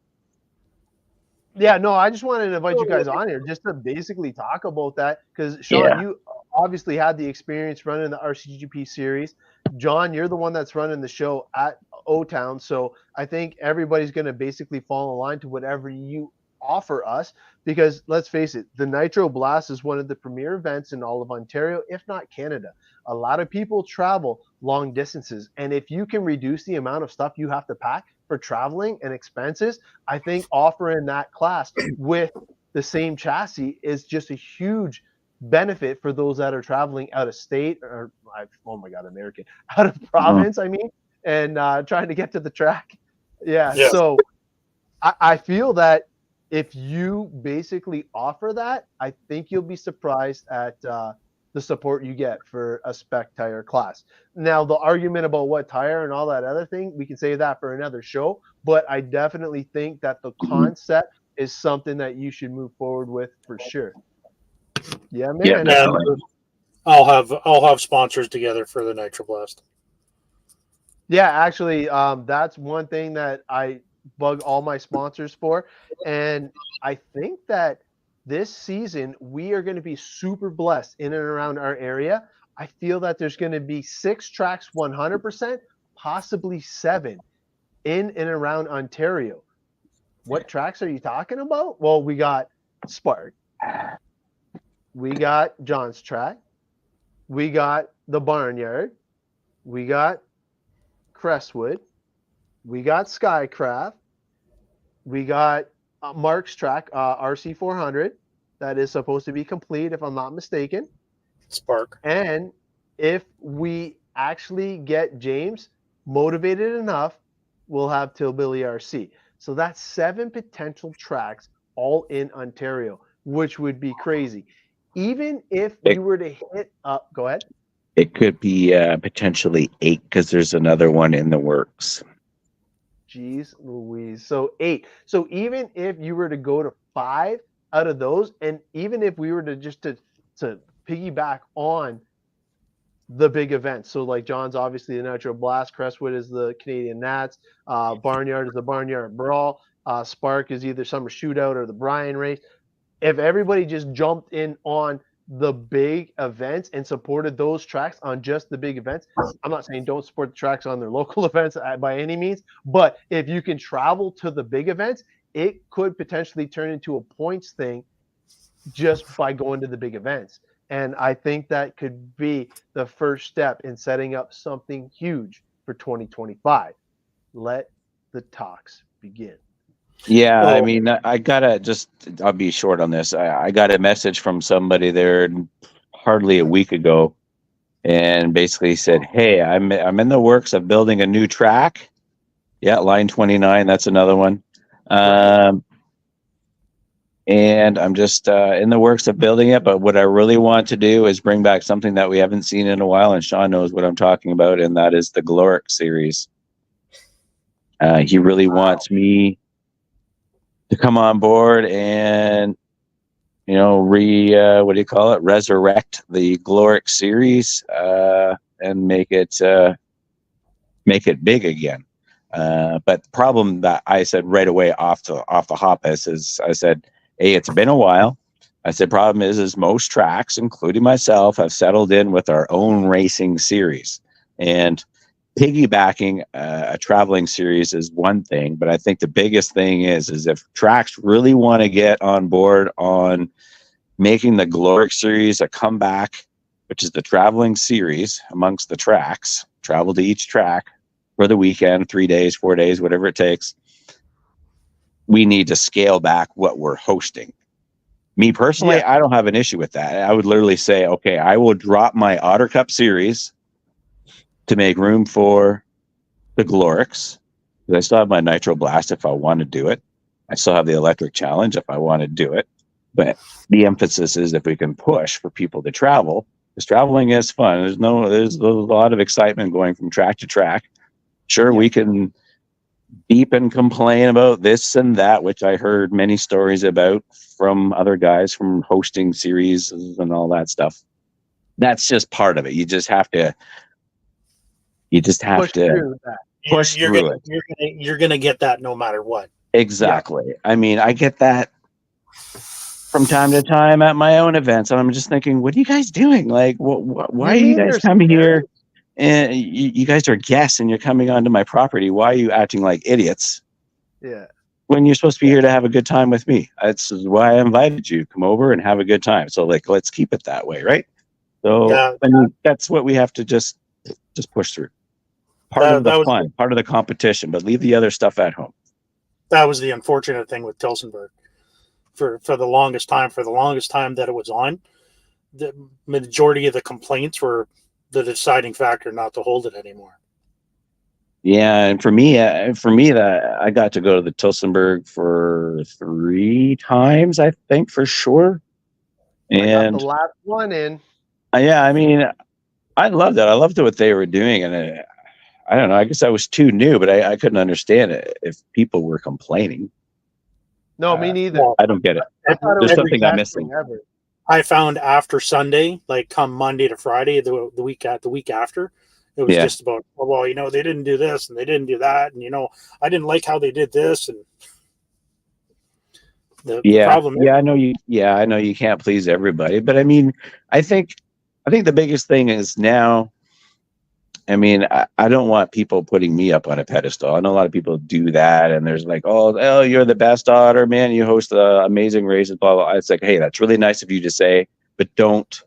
Yeah, no, I just wanted to invite you guys on here just to basically talk about that because Sean, you obviously had the experience running the RCGP series. John, you're the one that's running the show at O-Town, so I think everybody's going to basically fall in line to whatever you offer us because let's face it, the Nitro Blast is one of the premier events in all of Ontario, if not Canada. A lot of people travel long distances, and if you can reduce the amount of stuff you have to pack for traveling and expenses, I think offering that class with the same chassis is just a huge benefit for those that are traveling out of state or American, out of province, I mean, and trying to get to the track. So I feel that if you basically offer that, I think you'll be surprised at the support you get for a spec tire class. Now, the argument about what tire and all that other thing, we can save that for another show, but I definitely think that the concept is something that you should move forward with for sure. Yeah, man. Yeah, I'll have sponsors together for the Nitro Blast. Yeah, actually, that's one thing that I bug all my sponsors for. And I think that this season, we are going to be super blessed in and around our area. I feel that there's going to be 6 tracks 100%, possibly 7 in and around Ontario. What tracks are you talking about? Well, we got Spark. We got John's track. We got the Barnyard. We got Crestwood. We got Skycraft. We got Mark's track, RC400. That is supposed to be complete, if I'm not mistaken. Spark. And if we actually get James motivated enough, we'll have Tillbilly RC. So that's 7 potential tracks all in Ontario, which would be crazy. Even if we were to hit up, go ahead. It could be potentially 8 because there's another one in the works. Jeez Louise. So 8. So even if you were to go to 5 out of those, and even if we were to just to piggyback on the big events. So like John's obviously the Nitro Blast, Crestwood is the Canadian Nats, Barnyard is the Barnyard Brawl, Spark is either Summer Shootout or the Brian Race. If everybody just jumped in on the big events and supported those tracks on just the big events, I'm not saying don't support the tracks on their local events by any means, but if you can travel to the big events, it could potentially turn into a points thing just by going to the big events. And I think that could be the first step in setting up something huge for 2025. Let the talks begin. Yeah, I mean, I'll be short on this. I got a message from somebody there hardly a week ago and basically said, hey, I'm in the works of building a new track. Yeah, line 29, that's another one. And I'm just in the works of building it. But what I really want to do is bring back something that we haven't seen in a while. And Sean knows what I'm talking about. And that is the Gloric series. He really wants me to come on board and, resurrect the Gloric series and make it big again. But the problem that I said right away off the hop is I said, hey, it's been a while. I said, problem is most tracks, including myself, have settled in with our own racing series. And piggybacking a traveling series is one thing, but I think the biggest thing is if tracks really want to get on board on making the Gloric series a comeback, which is the traveling series amongst the tracks, travel to each track for the weekend, 3 days, 4 days, whatever it takes. We need to scale back what we're hosting. Me personally, I don't have an issue with that. I would literally say, okay, I will drop my Otter Cup series to make room for the Glorics. Because I still have my Nitro Blast if I want to do it. I still have the Electric Challenge if I want to do it. But the emphasis is if we can push for people to travel, because traveling is fun. There's a lot of excitement going from track to track. Sure, we can beep and complain about this and that, which I heard many stories about from other guys from hosting series and all that stuff. That's just part of it. You just have to push through it. You're gonna get that no matter what. Exactly. Yeah. I mean, I get that from time to time at my own events, and I'm just thinking, what are you guys doing? Like, why are you guys coming here? And you guys are guests and you're coming onto my property. Why are you acting like idiots? Yeah. When you're supposed to be here to have a good time with me. That's why I invited you. Come over and have a good time. So let's keep it that way, right? So that's what we have to just push through. Part of the fun, part of the competition, but leave the other stuff at home. That was the unfortunate thing with Tillsonburg. For the longest time that it was on, the majority of the complaints were the deciding factor not to hold it anymore. Yeah, and for me that I got to go to the Tillsonburg for 3 times, I think, for sure. And I got the last one in. Yeah, I mean, I loved it. I loved what they were doing, and I don't know. I guess I was too new, but I couldn't understand it if people were complaining. No, me neither. I don't get it. There's something I'm missing. I found after Sunday, like come Monday to Friday, the week after, it was just about, well, they didn't do this and they didn't do that, and I didn't like how they did this, and the problem. I know you can't please everybody, but I mean, I think the biggest thing is now. I mean, I don't want people putting me up on a pedestal. I know a lot of people do that, and there's like, oh, you're the best Otter, man. You host amazing races, blah, blah, blah. It's like, hey, that's really nice of you to say, but don't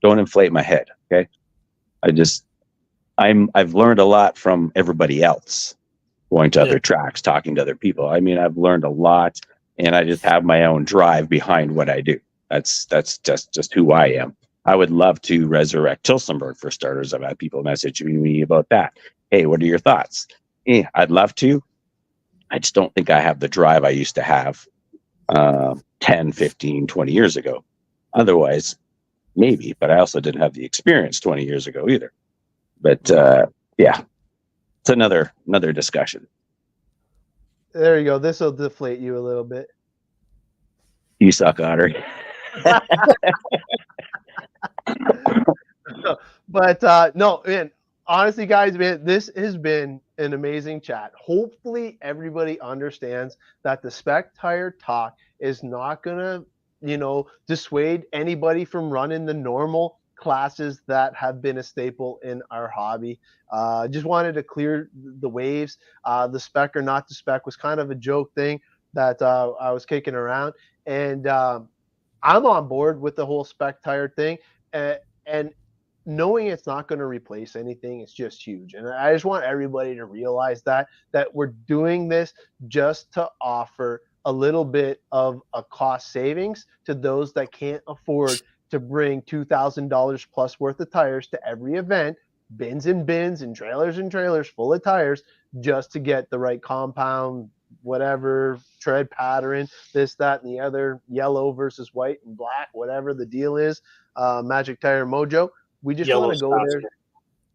inflate my head, okay? I've learned a lot from everybody else, going to other tracks, talking to other people. I mean, I've learned a lot, and I just have my own drive behind what I do. That's just who I am. I would love to resurrect Tilsonburg for starters. I've had people messaging me about that. Hey, what are your thoughts? I'd love to. I just don't think I have the drive I used to have 10, 15, 20 years ago. Otherwise, maybe, but I also didn't have the experience 20 years ago either. But yeah, it's another discussion. There you go. This will deflate you a little bit. You suck, Otter. But no, man, honestly, guys, man, this has been an amazing chat. Hopefully everybody understands that the Spec Tire talk is not gonna, dissuade anybody from running the normal classes that have been a staple in our hobby. Just wanted to clear the waves. The spec or not the spec was kind of a joke thing that I was kicking around, and I'm on board with the whole Spec Tire thing, and knowing it's not going to replace anything is just huge. And I just want everybody to realize that we're doing this just to offer a little bit of a cost savings to those that can't afford to bring $2,000 plus worth of tires to every event, bins and trailers full of tires, just to get the right compound, whatever, tread pattern, this, that, and the other, yellow versus white and black, whatever the deal is. Magic Tire Mojo. We just want to go there.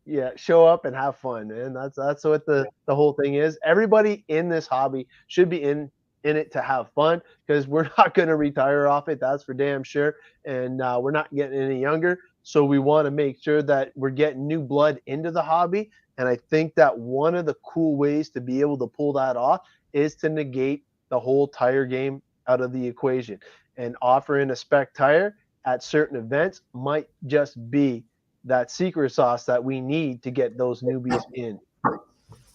Yeah, show up and have fun, and that's what the whole thing is. Everybody in this hobby should be in it to have fun, because we're not going to retire off it. That's for damn sure. And we're not getting any younger. So we want to make sure that we're getting new blood into the hobby. And I think that one of the cool ways to be able to pull that off is to negate the whole tire game out of the equation. And offering a spec tire at certain events might just be that secret sauce that we need to get those newbies in.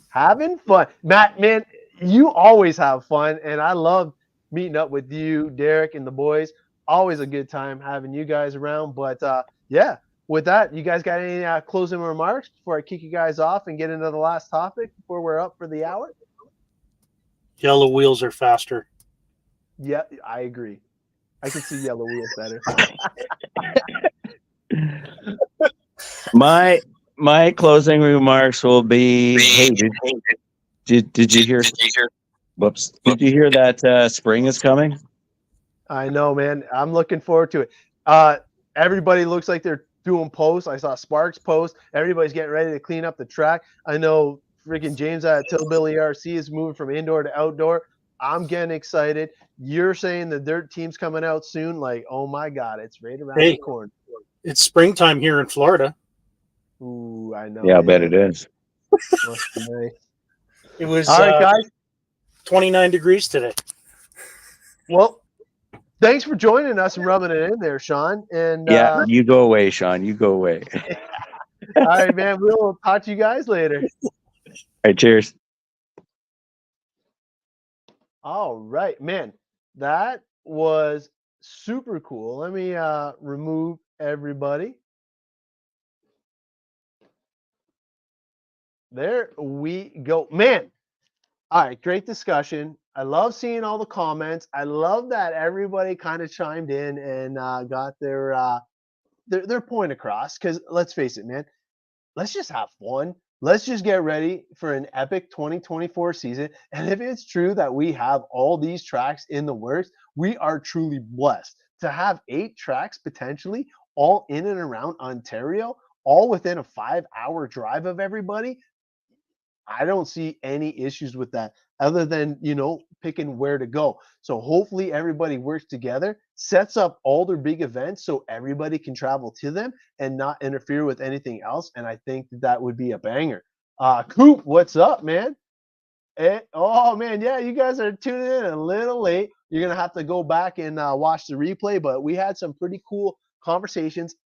Having fun. Matt, man, you always have fun, and I love meeting up with you, Derek, and the boys. Always a good time having you guys around. But yeah, with that, you guys got any closing remarks before I kick you guys off and get into the last topic before we're up for the hour? Yellow wheels are faster. Yeah, I agree. I can see yellow wheels better. My closing remarks will be, hey, did you hear? Whoops! Did you hear that spring is coming? I know, man. I'm looking forward to it. Everybody looks like they're doing posts. I saw Sparks post. Everybody's getting ready to clean up the track. I know freaking James at Tillbilly RC is moving from indoor to outdoor. I'm getting excited. You're saying the dirt team's coming out soon. Like, oh my God, it's right around the corner. It's springtime here in Florida. Ooh, I know. Yeah, I bet it is. Must be nice. It was all right, guys. 29 degrees today. Well, thanks for joining us and rubbing it in there, Sean. And yeah, you go away, Sean. You go away. All right, man. We'll talk to you guys later. All right, cheers. All right, man. That was super cool. Let me remove everybody. There we go. Man. All right, great discussion. I love seeing all the comments. I love that everybody kind of chimed in and got their point across. Because let's face it, man, let's just have fun. Let's just get ready for an epic 2024 season. And if it's true that we have all these tracks in the works, we are truly blessed to have 8 tracks potentially all in and around Ontario, all within a 5-hour drive of everybody. I don't see any issues with that other than, picking where to go. So hopefully everybody works together, sets up all their big events so everybody can travel to them and not interfere with anything else. And I think that would be a banger. Coop, what's up, man? Oh, man, yeah, you guys are tuning in a little late. You're going to have to go back and watch the replay, but we had some pretty cool conversations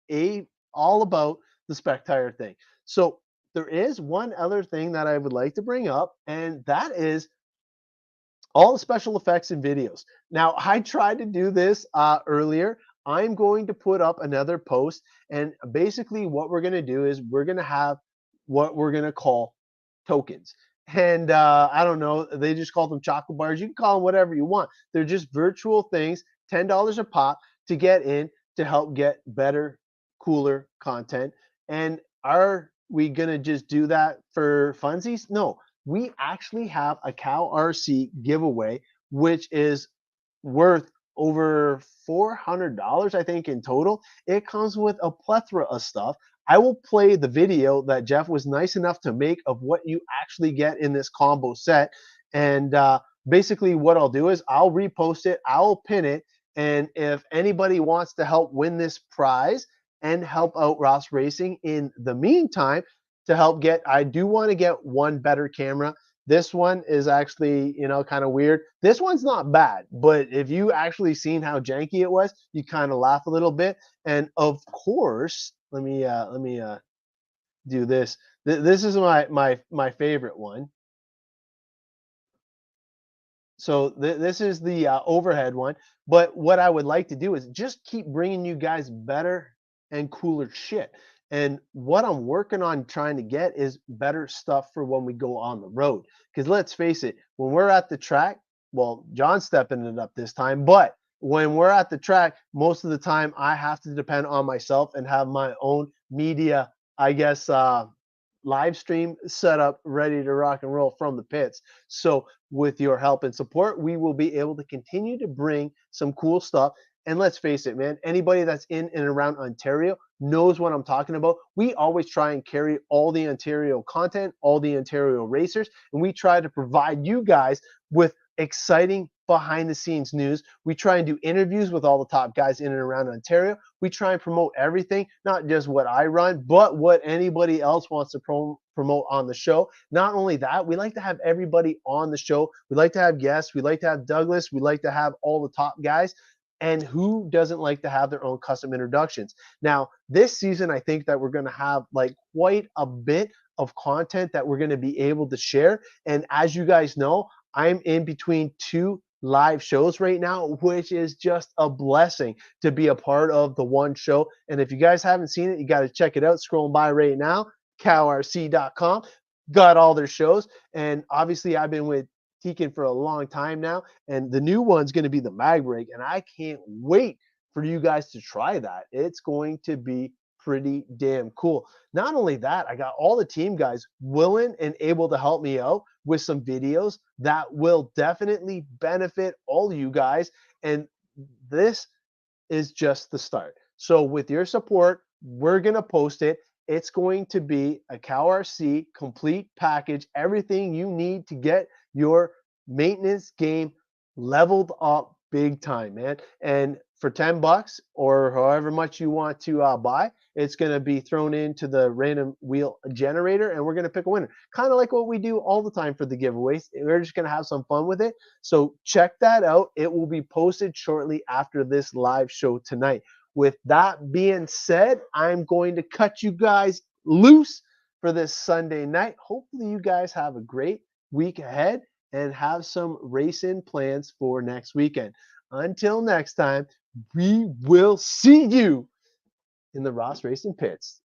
all about the Spec Tire thing. So there is one other thing that I would like to bring up, and that is all the special effects and videos. Now, I tried to do this earlier. I'm going to put up another post, and basically what we're going to do is we're going to have what we're going to call tokens. And I don't know, they just call them chocolate bars. You can call them whatever you want. They're just virtual things, $10 a pop to get in to help get better cooler content. And are we gonna just do that for funsies? No, we actually have a Cal RC giveaway, which is worth over $400, I think, in total. It comes with a plethora of stuff. I will play the video that Jeff was nice enough to make of what you actually get in this combo set. And basically, what I'll do is I'll repost it, I'll pin it, and if anybody wants to help win this prize and help out Ross Racing in the meantime, to help get, I do want to get one better camera. This one is actually, kind of weird. This one's not bad, but if you actually seen how janky it was, you kind of laugh a little bit. And of course, let me do this. This is my favorite one. So this is the overhead one. But what I would like to do is just keep bringing you guys better and cooler shit. And what I'm working on trying to get is better stuff for when we go on the road. Because let's face it, when we're at the track, well, John's stepping it up this time, but when we're at the track, most of the time I have to depend on myself and have my own media, I guess, live stream set up ready to rock and roll from the pits. So with your help and support, we will be able to continue to bring some cool stuff. And let's face it, man, anybody that's in and around Ontario knows what I'm talking about. We always try and carry all the Ontario content, all the Ontario racers, and we try to provide you guys with exciting behind the scenes news. We try and do interviews with all the top guys in and around Ontario. We try and promote everything, not just what I run, but what anybody else wants to promote on the show. Not only that, we like to have everybody on the show. We like to have guests. We like to have Douglas. We like to have all the top guys. And who doesn't like to have their own custom introductions? Now, this season, I think that we're going to have like quite a bit of content that we're going to be able to share. And as you guys know, I'm in between 2 live shows right now, which is just a blessing to be a part of the one show. And if you guys haven't seen it, you got to check it out. Scrolling by right now, calrc.com, got all their shows. And obviously, I've been with Tekin for a long time now, and the new one's going to be the mag break, and I can't wait for you guys to try that. It's going to be pretty damn cool. Not only that, I got all the team guys willing and able to help me out with some videos that will definitely benefit all you guys, and this is just the start. So with your support, we're going to post it. It's going to be a CalRC complete package, everything you need to get your maintenance game leveled up big time, man. And for $10 or however much you want to buy, it's going to be thrown into the random wheel generator, and we're going to pick a winner. Kind of like what we do all the time for the giveaways. We're just going to have some fun with it. So check that out. It will be posted shortly after this live show tonight. With that being said, I'm going to cut you guys loose for this Sunday night. Hopefully you guys have a great week ahead and have some racing plans for next weekend. Until next time, we will see you in the Ross Racing pits.